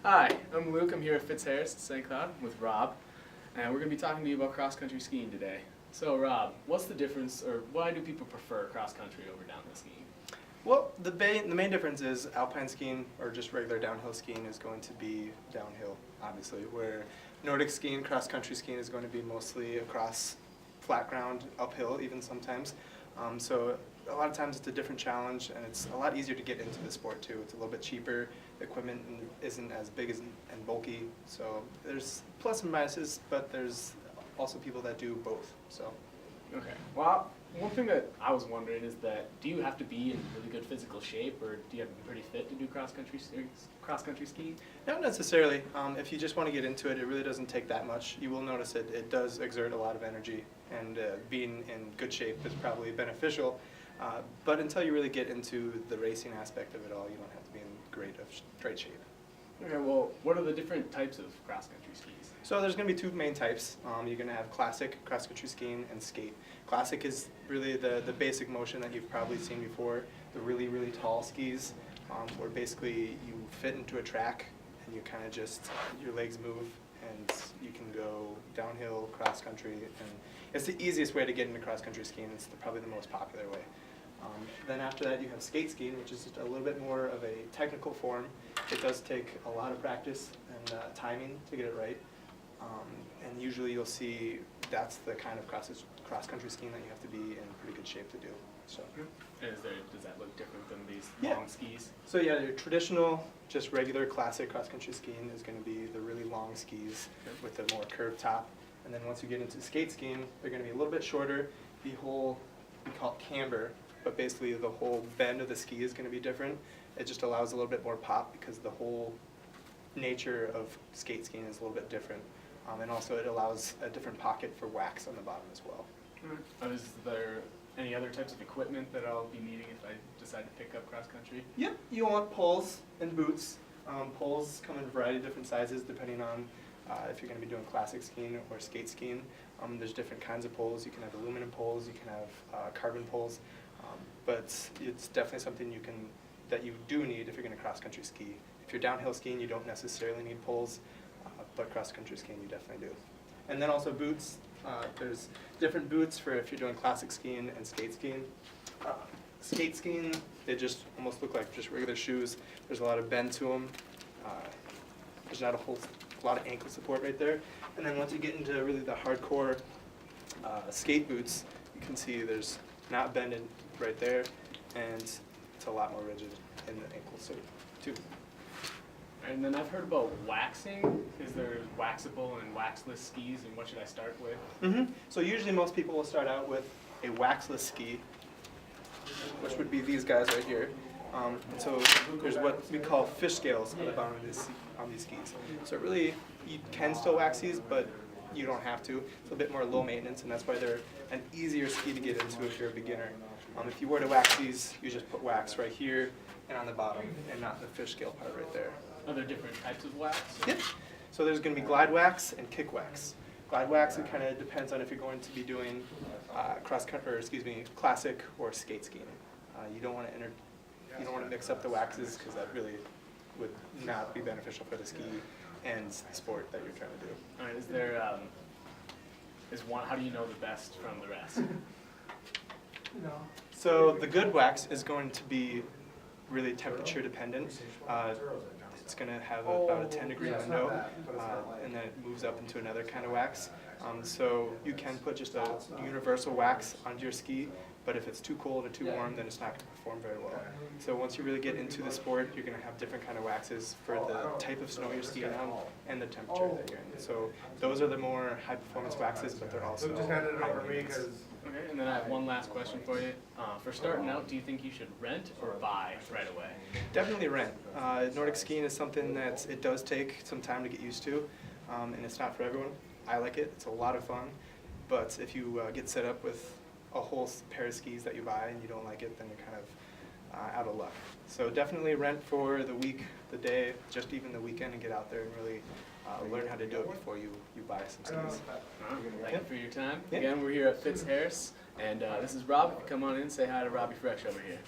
Hi, I'm Luke. I'm here at Fitzharris in St. Cloud with Rob, and we're going to be talking to you about cross-country skiing today. So Rob, what's the difference, or why do people prefer cross-country over downhill skiing? Well, the main difference is alpine skiing or just regular downhill skiing is going to be downhill, obviously, where Nordic skiing, cross-country skiing is going to be mostly across flat ground, uphill even sometimes. So a lot of times it's a different challenge, and it's a lot easier to get into the sport too. It's a little bit cheaper, the equipment isn't as big and bulky, so there's plus and minuses, but there's also people that do both. So. Okay. Well, one thing that I was wondering is that do you have to be in really good physical shape, or do you have to be pretty fit to do cross-country skiing? Not necessarily. If you just want to get into it, it really doesn't take that much. You will notice it does exert a lot of energy, and being in good shape is probably beneficial. But until you really get into the racing aspect of it all, you don't have to be in great shape. Okay, well, what are the different types of cross-country skis? So there's going to be two main types. You're going to have classic cross-country skiing and skate. Classic is really the basic motion that you've probably seen before, the really, really tall skis, where basically you fit into a track and you kind of just, your legs move and you can go downhill, cross-country, and it's the easiest way to get into cross-country skiing. It's probably the most popular way. Then after that you have skate skiing, which is just a little bit more of a technical form. It does take a lot of practice and timing to get it right. And usually you'll see that's the kind of cross-country skiing that you have to be in pretty good shape to do. So. And does that look different than these long skis? So yeah, your traditional, just regular classic cross-country skiing is going to be the really long skis with the more curved top. And then once you get into skate skiing, they're going to be a little bit shorter. The whole, we call it camber, but basically the whole bend of the ski is going to be different. It just allows a little bit more pop because the whole nature of skate skiing is a little bit different. And also it allows a different pocket for wax on the bottom as well. Is there any other types of equipment that I'll be needing if I decide to pick up cross-country? Yep, you want poles and boots. Poles come in a variety of different sizes depending on if you're going to be doing classic skiing or skate skiing. There's different kinds of poles. You can have aluminum poles, you can have carbon poles, but it's definitely something that you do need if you're going to cross-country ski. If you're downhill skiing, you don't necessarily need poles, but cross-country skiing you definitely do. And then also boots. There's different boots for if you're doing classic skiing and skate skiing. Skate skiing, they just almost look like just regular shoes. There's a lot of bend to them. There's not a lot of ankle support right there. And then once you get into really the hardcore skate boots, you can see there's not bended right there, and it's a lot more rigid in the ankles too. And then I've heard about waxing. Is there waxable and waxless skis, and what should I start with? So usually most people will start out with a waxless ski, which would be these guys right here. And so there's what we call fish scales on the bottom of these skis. So really, you can still wax these, but you don't have to. It's a bit more low maintenance, and that's why they're an easier ski to get into if you're a beginner. If you were to wax these, you just put wax right here and on the bottom, and not the fish scale part right there. Are there different types of wax? Yep. So there's going to be glide wax and kick wax. Glide wax, it kind of depends on if you're going to be doing classic or skate skiing. You don't want to mix up the waxes because that really would not be beneficial for the ski and the sport that you're trying to do. All right. How do you know the best from the rest? So the good wax is going to be really temperature dependent. It's going to have about a 10-degree window, and then it moves up into another kind of wax. So you can put just a universal wax onto your ski, but if it's too cold or too warm, then it's not going to perform very well. So once you really get into the sport, you're going to have different kind of waxes for the type of snow you're skiing on and the temperature that you're in. So those are the more high-performance waxes, but they're also high maintenance. Okay, and then I have one last question for you. For starting out, do you think you should rent or buy right away? Definitely rent. Nordic skiing is something that it does take some time to get used to, and it's not for everyone. I like it. It's a lot of fun. But if you get set up with a whole pair of skis that you buy and you don't like it, then you're kind of out of luck. So definitely rent for the week, the day, just even the weekend, and get out there and really learn how to do it before you buy some skis. Thank you for your time. Again, we're here at Fitzharris, and this is Rob. If you come on in, say hi to Robbie Fresh over here.